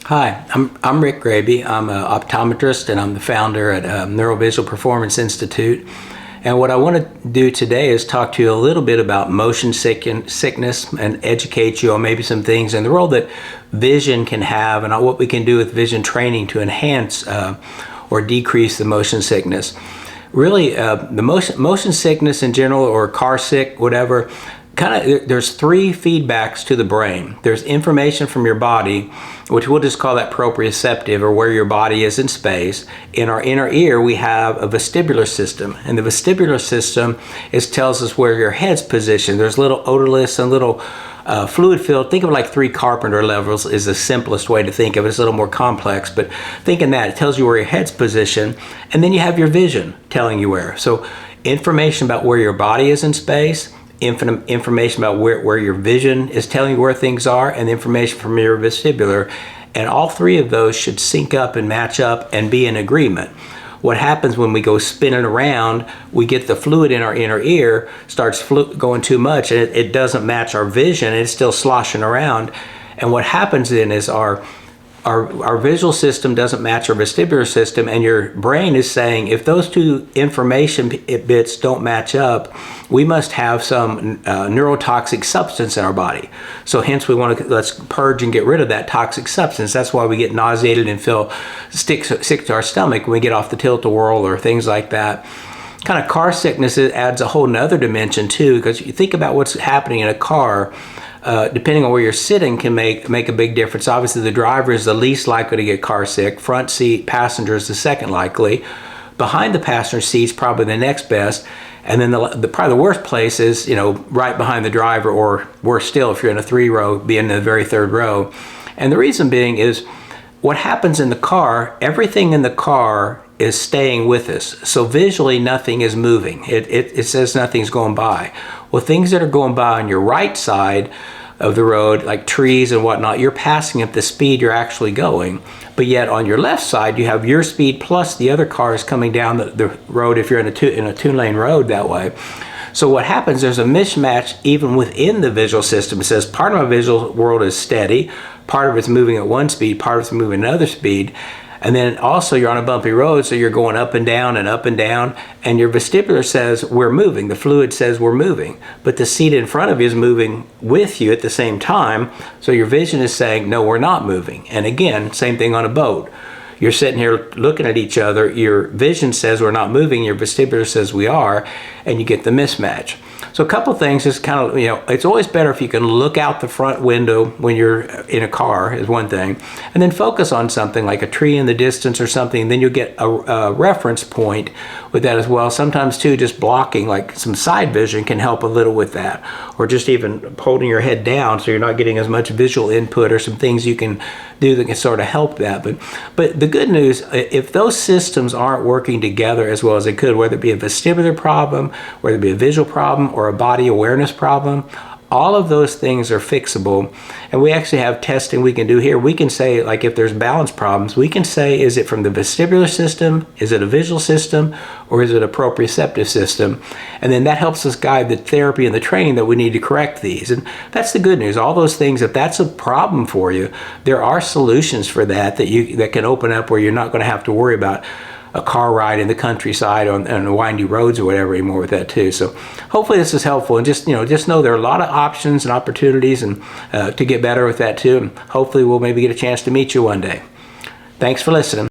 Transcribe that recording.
Hi, I'm Rick Graby. I'm an optometrist and I'm the founder at Neuro-Visual Performance Institute. And what I want to do today is talk to you a little bit about motion sickness and educate you on maybe some things and the role that vision can have and what we can do with vision training to enhance or decrease the motion sickness. Really, the motion sickness in general, or car sick, whatever, there's three feedbacks to the brain. There's information from your body, which we'll just call that proprioceptive, or where your body is in space. In our inner ear, we have a vestibular system, and the vestibular system tells us where your head's positioned. There's little otoliths and little fluid filled. Think of it like 3 Carpenter levels is the simplest way to think of it. It's a little more complex, but thinking that, it tells you where your head's positioned, and then you have your vision telling you where. So information about where your body is in space, information about where your vision is telling you where things are, and information from your vestibular, and all three of those should sync up and match up and be in agreement. What happens when we go spinning around, we get the fluid in our inner ear starts going too much, and it doesn't match our vision, and it's still sloshing around. And what happens then is our visual system doesn't match our vestibular system, and your brain is saying, if those two information bits don't match up, we must have some neurotoxic substance in our body. So hence let's purge and get rid of that toxic substance. That's why we get nauseated and feel sick to our stomach when we get off the tilt-a-whirl or things like that. Kind of car sickness adds a whole nother dimension too, because you think about what's happening in a car. Depending on where you're sitting can make a big difference. Obviously, the driver is the least likely to get car sick. Front seat passenger is the second likely. Behind the passenger seat is probably the next best. And then probably the worst place is, right behind the driver, or worse still, if you're in a 3-row, be in the very third row. And the reason being is what happens in the car, everything in the car is staying with us. So visually, nothing is moving. It says nothing's going by. Well, things that are going by on your right side of the road, like trees and whatnot, you're passing at the speed you're actually going. But yet on your left side, you have your speed plus the other cars coming down the road if you're in a 2-lane road that way. So what happens, there's a mismatch even within the visual system. It says part of my visual world is steady, part of it's moving at one speed, part of it's moving at another speed. And then also you're on a bumpy road, so you're going up and down, and your vestibular says we're moving. The fluid says we're moving, but the seat in front of you is moving with you at the same time, so your vision is saying, no, we're not moving. And again, same thing on a boat. You're sitting here looking at each other, your vision says we're not moving, your vestibular says we are, and you get the mismatch. So a couple things is it's always better if you can look out the front window when you're in a car, is one thing, and then focus on something like a tree in the distance or something, and then you'll get a reference point with that as well. Sometimes too, just blocking, like some side vision, can help a little with that, or just even holding your head down so you're not getting as much visual input, or some things you can do that can sort of help that. But the good news, if those systems aren't working together as well as they could, whether it be a vestibular problem, whether it be a visual problem, or a body awareness problem, all of those things are fixable. And we actually have testing we can do here. We can say, like, if there's balance problems, we can say, is it from the vestibular system, is it a visual system, or is it a proprioceptive system? And then that helps us guide the therapy and the training that we need to correct these. And that's the good news. All those things, if that's a problem for you, there are solutions for that can open up where you're not going to have to worry about a car ride in the countryside on the windy roads or whatever anymore with that too. So hopefully this is helpful, and just know there are a lot of options and opportunities and to get better with that too. And hopefully we'll maybe get a chance to meet you one day. Thanks for listening.